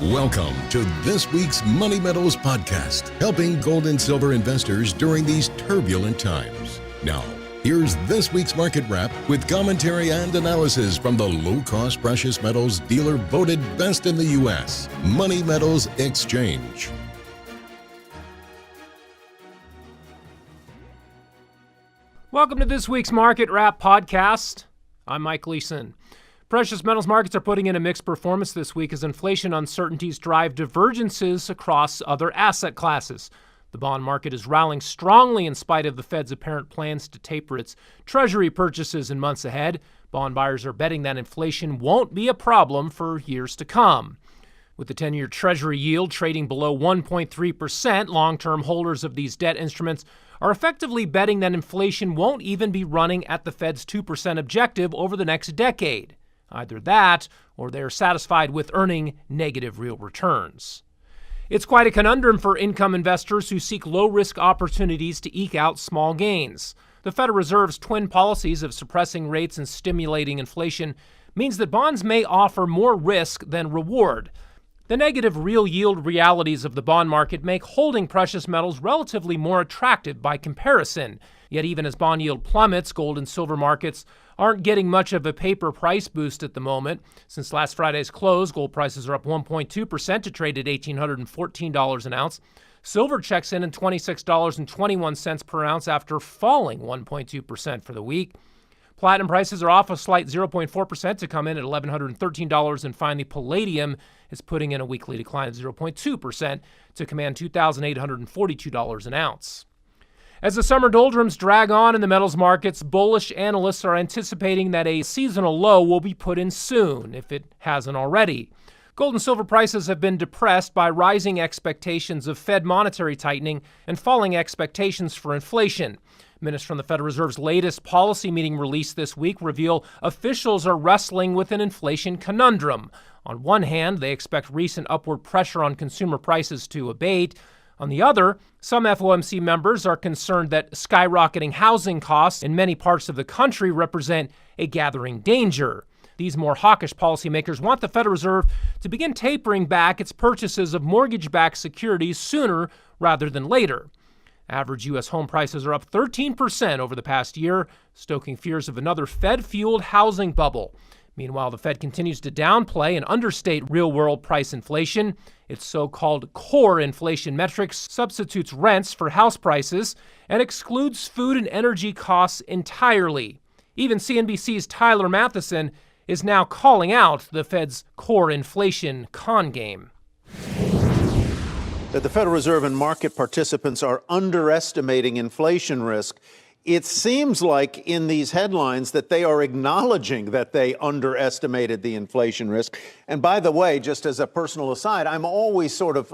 Welcome to this week's Money Metals podcast, helping gold and silver investors during these turbulent times. Now, here's this week's market wrap with commentary and analysis from the low-cost precious metals dealer voted best in the U.S., Money Metals Exchange. Welcome to this week's Market Wrap podcast. I'm Mike Leeson. Precious metals markets are putting in a mixed performance this week as inflation uncertainties drive divergences across other asset classes. The bond market is rallying strongly in spite of the Fed's apparent plans to taper its Treasury purchases in months ahead. Bond buyers are betting that inflation won't be a problem for years to come. With the 10-year Treasury yield trading below 1.3%, long-term holders of these debt instruments are effectively betting that inflation won't even be running at the Fed's 2% objective over the next decade. Either that, or they're satisfied with earning negative real returns. It's quite a conundrum for income investors who seek low-risk opportunities to eke out small gains. The Federal Reserve's twin policies of suppressing rates and stimulating inflation means that bonds may offer more risk than reward. The negative real yield realities of the bond market make holding precious metals relatively more attractive by comparison. Yet even as bond yield plummets, gold and silver markets aren't getting much of a paper price boost at the moment. Since last Friday's close, gold prices are up 1.2% to trade at $1,814 an ounce. Silver checks in at $26.21 per ounce after falling 1.2% for the week. Platinum prices are off a slight 0.4% to come in at $1,113, and finally palladium is putting in a weekly decline of 0.2% to command $2,842 an ounce. As the summer doldrums drag on in the metals markets, bullish analysts are anticipating that a seasonal low will be put in soon, if it hasn't already. Gold and silver prices have been depressed by rising expectations of Fed monetary tightening and falling expectations for inflation. Minutes from the Federal Reserve's latest policy meeting released this week reveal officials are wrestling with an inflation conundrum. On one hand, they expect recent upward pressure on consumer prices to abate. On the other, some FOMC members are concerned that skyrocketing housing costs in many parts of the country represent a gathering danger. These more hawkish policymakers want the Federal Reserve to begin tapering back its purchases of mortgage-backed securities sooner rather than later. Average U.S. home prices are up 13% over the past year, stoking fears of another Fed-fueled housing bubble. Meanwhile, the Fed continues to downplay and understate real-world price inflation. Its so-called core inflation metrics substitutes rents for house prices and excludes food and energy costs entirely. Even CNBC's Tyler Matheson is now calling out the Fed's core inflation con game. That the Federal Reserve and market participants are underestimating inflation risk. It seems like in these headlines that they are acknowledging that they underestimated the inflation risk. And by the way, just as a personal aside, I'm always sort of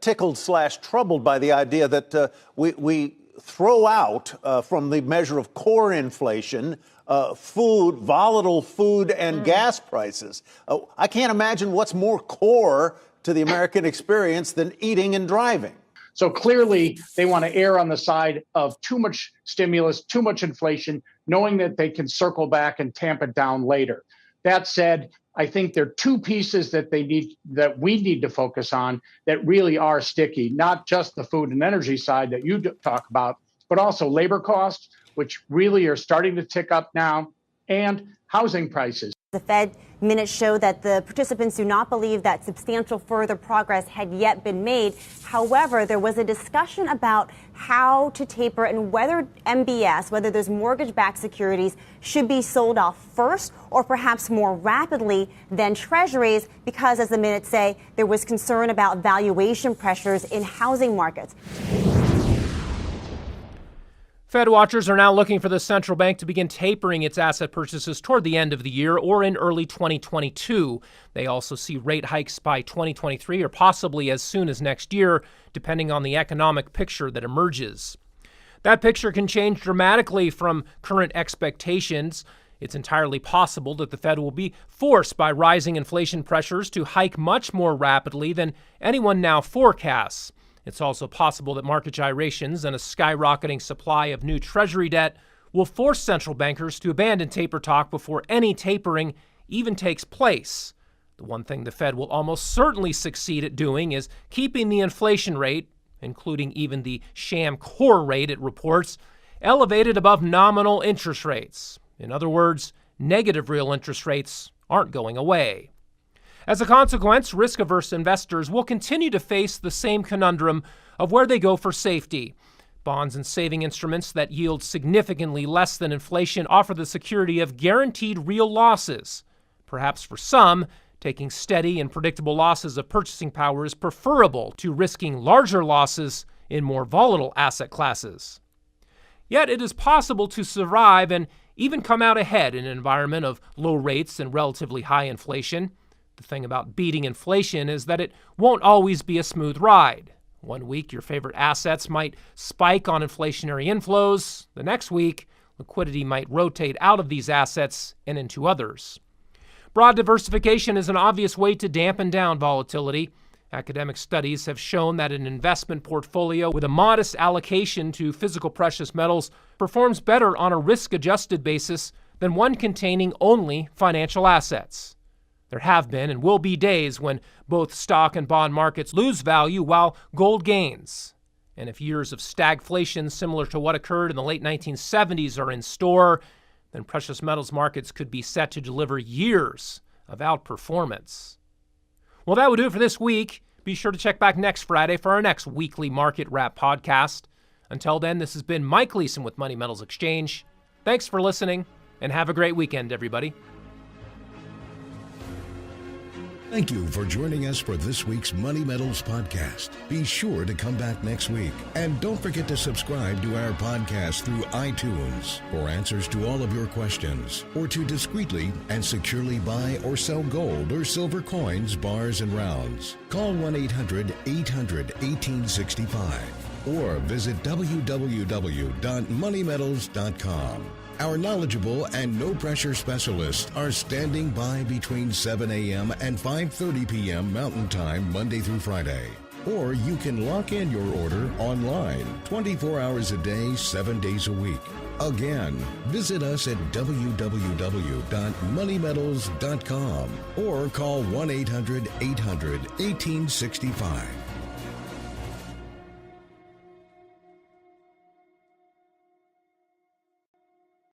tickled/troubled by the idea that we throw out from the measure of core inflation food, volatile food and gas prices. I can't imagine what's more core to the American experience than eating and driving. So clearly, they want to err on the side of too much stimulus, too much inflation, knowing that they can circle back and tamp it down later. That said, I think there are two pieces that we need to focus on that really are sticky, not just the food and energy side that you talk about, but also labor costs, which really are starting to tick up now, and housing prices. The Fed minutes show that the participants do not believe that substantial further progress had yet been made. However, there was a discussion about how to taper and whether MBS, whether those mortgage-backed securities, should be sold off first or perhaps more rapidly than treasuries because, as the minutes say, there was concern about valuation pressures in housing markets. Fed watchers are now looking for the central bank to begin tapering its asset purchases toward the end of the year or in early 2022. They also see rate hikes by 2023 or possibly as soon as next year, depending on the economic picture that emerges. That picture can change dramatically from current expectations. It's entirely possible that the Fed will be forced by rising inflation pressures to hike much more rapidly than anyone now forecasts. It's also possible that market gyrations and a skyrocketing supply of new Treasury debt will force central bankers to abandon taper talk before any tapering even takes place. The one thing the Fed will almost certainly succeed at doing is keeping the inflation rate, including even the sham core rate it reports, elevated above nominal interest rates. In other words, negative real interest rates aren't going away. As a consequence, risk-averse investors will continue to face the same conundrum of where they go for safety. Bonds and saving instruments that yield significantly less than inflation offer the security of guaranteed real losses. Perhaps for some, taking steady and predictable losses of purchasing power is preferable to risking larger losses in more volatile asset classes. Yet it is possible to survive and even come out ahead in an environment of low rates and relatively high inflation. The thing about beating inflation is that it won't always be a smooth ride. One week, your favorite assets might spike on inflationary inflows. The next week, liquidity might rotate out of these assets and into others. Broad diversification is an obvious way to dampen down volatility. Academic studies have shown that an investment portfolio with a modest allocation to physical precious metals performs better on a risk-adjusted basis than one containing only financial assets. There have been and will be days when both stock and bond markets lose value while gold gains. And if years of stagflation similar to what occurred in the late 1970s are in store, then precious metals markets could be set to deliver years of outperformance. Well, that will do it for this week. Be sure to check back next Friday for our next weekly Market Wrap podcast. Until then, this has been Mike Leeson with Money Metals Exchange. Thanks for listening, and have a great weekend, everybody. Thank you for joining us for this week's Money Metals podcast. Be sure to come back next week. And don't forget to subscribe to our podcast through iTunes for answers to all of your questions, or to discreetly and securely buy or sell gold or silver coins, bars, and rounds. Call 1-800-800-1865 or visit www.moneymetals.com. Our knowledgeable and no-pressure specialists are standing by between 7 a.m. and 5:30 p.m. Mountain Time, Monday through Friday. Or you can lock in your order online, 24 hours a day, 7 days a week. Again, visit us at www.moneymetals.com or call 1-800-800-1865.